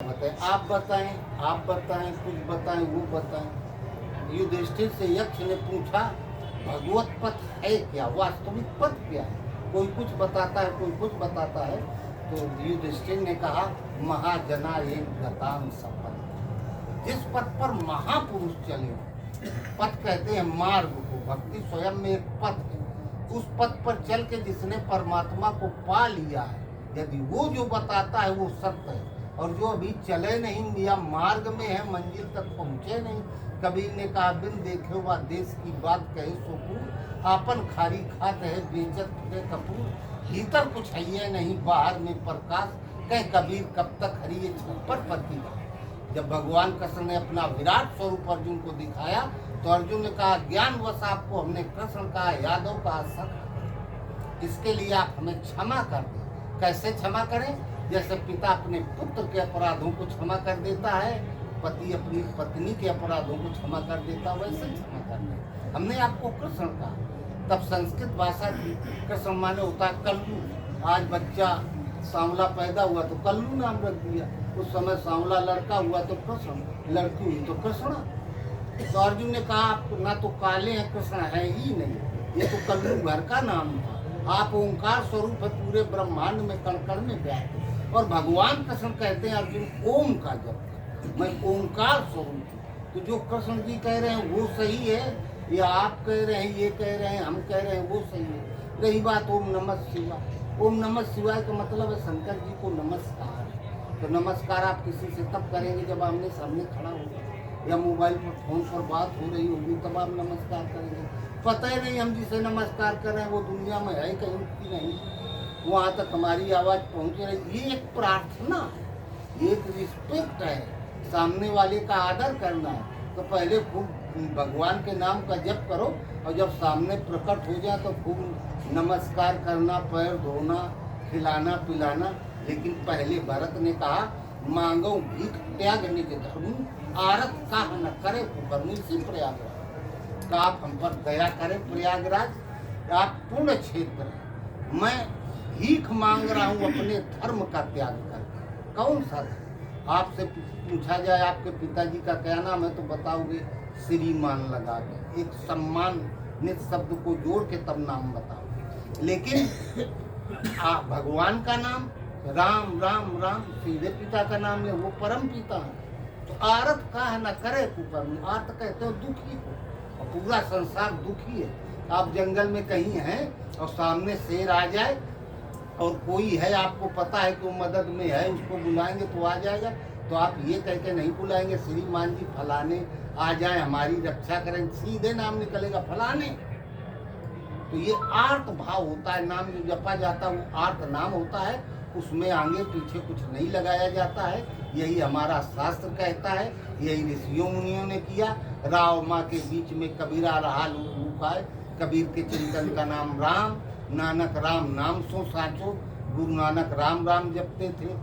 बताएं, आप बताएं, कुछ बताएं, वो बताएं। युधिष्ठिर से यक्ष ने पूछा भगवत पथ है क्या, वास्तविक पथ क्या है? कोई कुछ बताता है, कोई कुछ बताता है। तो युधिष्ठिर ने कहा महाजना एक गतान सपथ, जिस पथ पर महापुरुष चले, पथ कहते हैं मार्ग को, भक्ति स्वयं में एक पथ है। उस पथ पर चल के जिसने परमात्मा को पा लिया है, यदि वो जो बताता है वो सत्य है, और जो अभी चले नहीं या मार्ग में है, मंजिल तक पहुँचे नहीं, कबीर ने कहा बिन देखे हुआ देश की बात कहे सोपूर, आपन खारी खात है बेचत फिरे कपूर, भीतर कुछ है ये नहीं बाहर में प्रकाश, कह कबीर कब तक हरि ये छप्पर पर की बात। जब भगवान कृष्ण ने अपना विराट स्वरूप अर्जुन को दिखाया तो अर्जुन ने कहा ज्ञानवश आपको हमने कृष्ण कहा, यादव कहा, सख, इसके लिए आप हमें क्षमा कर दें। कैसे क्षमा करें? जैसे पिता अपने पुत्र के अपराधों को क्षमा कर देता है, पति अपनी पत्नी के अपराधों को क्षमा कर देता, वैसे क्षमा करना। हमने आपको कृष्ण कहा, तब संस्कृत भाषा की कृष्ण माने होता है कल्लू। आज बच्चा सांवला पैदा हुआ तो कल्लू नाम रख दिया, उस समय सांवला लड़का हुआ तो कृष्ण, लड़की हुई तो कृष्णा। तो अर्जुन ने कहा आप ना तो काले हैं, कृष्ण है ही नहीं, ये तो कल्लू घर का नाम था। आप ओंकार स्वरूप है, पूरे ब्रह्मांड में कण कण में व्याप्त। और भगवान कृष्ण कहते हैं अर्जुन ओम का जप कर, मैं ओंकार स्वरूप हूँ। तो जो कृष्ण जी कह रहे हैं वो सही है, या आप कह रहे हैं, ये कह रहे हैं, हम कह रहे हैं वो सही है। रही बात ओम नमः शिवाय, ओम नमः शिवाय का मतलब है शंकर जी को नमस्कार। तो नमस्कार आप किसी से तब करेंगे जब आमने सामने खड़ा होगा, या मोबाइल पर फोन पर बात हो रही होगी तब आप नमस्कार करेंगे। पता ही नहीं हम जिसे नमस्कार कर रहे हैं वो दुनिया में है कहीं की नहीं, वहाँ तक हमारी आवाज़ पहुँच रही। ये एक प्रार्थना है, ये एक रिस्पेक्ट है, सामने वाले का आदर करना है। तो पहले खूब भगवान के नाम का जप करो, और जब सामने प्रकट हो जाए तो खूब नमस्कार करना, पैर धोना, खिलाना पिलाना। लेकिन पहले भरत ने कहा मांगो भीख त्याग निज धर्म, आरत का न करे कुकर्म। इसी प्रयागराज का आप हम पर दया करें। प्रयागराज आप पूर्ण क्षेत्र है, मैं भीख मांग रहा हूँ अपने धर्म का त्याग कर। कौन सा धर्म? आपसे पूछा जाए आपके पिताजी का क्या नाम है तो बताओगे श्रीमान लगा के, एक सम्मानित शब्द को जोड़ के तब नाम बताओगे। लेकिन आप भगवान का नाम राम राम राम, सीधे पिता का नाम है, वो परम पिता है। तो आरत का न करे कुकर्म, आर्त कहते हो दुखी हो, और पूरा संसार दुखी है। आप जंगल में कहीं हैं और सामने शेर आ जाए और कोई है आपको पता है कि वो मदद में है, उसको बुलाएंगे तो आ जाएगा, तो आप ये कह के नहीं बुलाएंगे श्रीमान जी फलाने आ जाए हमारी रक्षा करें, सीधे नाम निकलेगा फलाने। तो ये आर्त भाव होता है, नाम जो जपा जाता है वो आर्त नाम होता है, उसमें आगे पीछे कुछ नहीं लगाया जाता है। यही हमारा शास्त्र कहता है, यही ऋषियों मुनियों ने किया। राव माँ के बीच में कबीरा रहा लुकाए, कबीर के चिंतन का नाम राम, नानक राम नाम सो साचो, गुरु नानक राम राम जपते थे।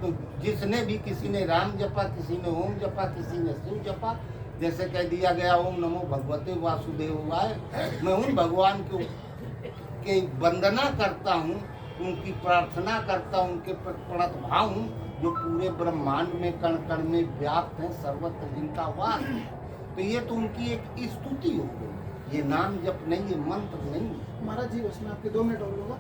तो जिसने भी, किसी ने राम जपा, किसी ने ओम जपा, किसी ने शिव जपा। जैसे कह दिया गया ओम नमो भगवते वासुदेवाय, मैं उन भगवान के वंदना करता हूँ, उनकी प्रार्थना करता हूँ, उनके प्रणत भाव हूँ, जो पूरे ब्रह्मांड में कण कण में व्याप्त है, सर्वत्र जिनका वास है। तो ये तो उनकी एक स्तुति हो गई, ये नाम जप नहीं, ये मंत्र नहीं। महाराज जी उसमें आपके 2 मिनट और होगा।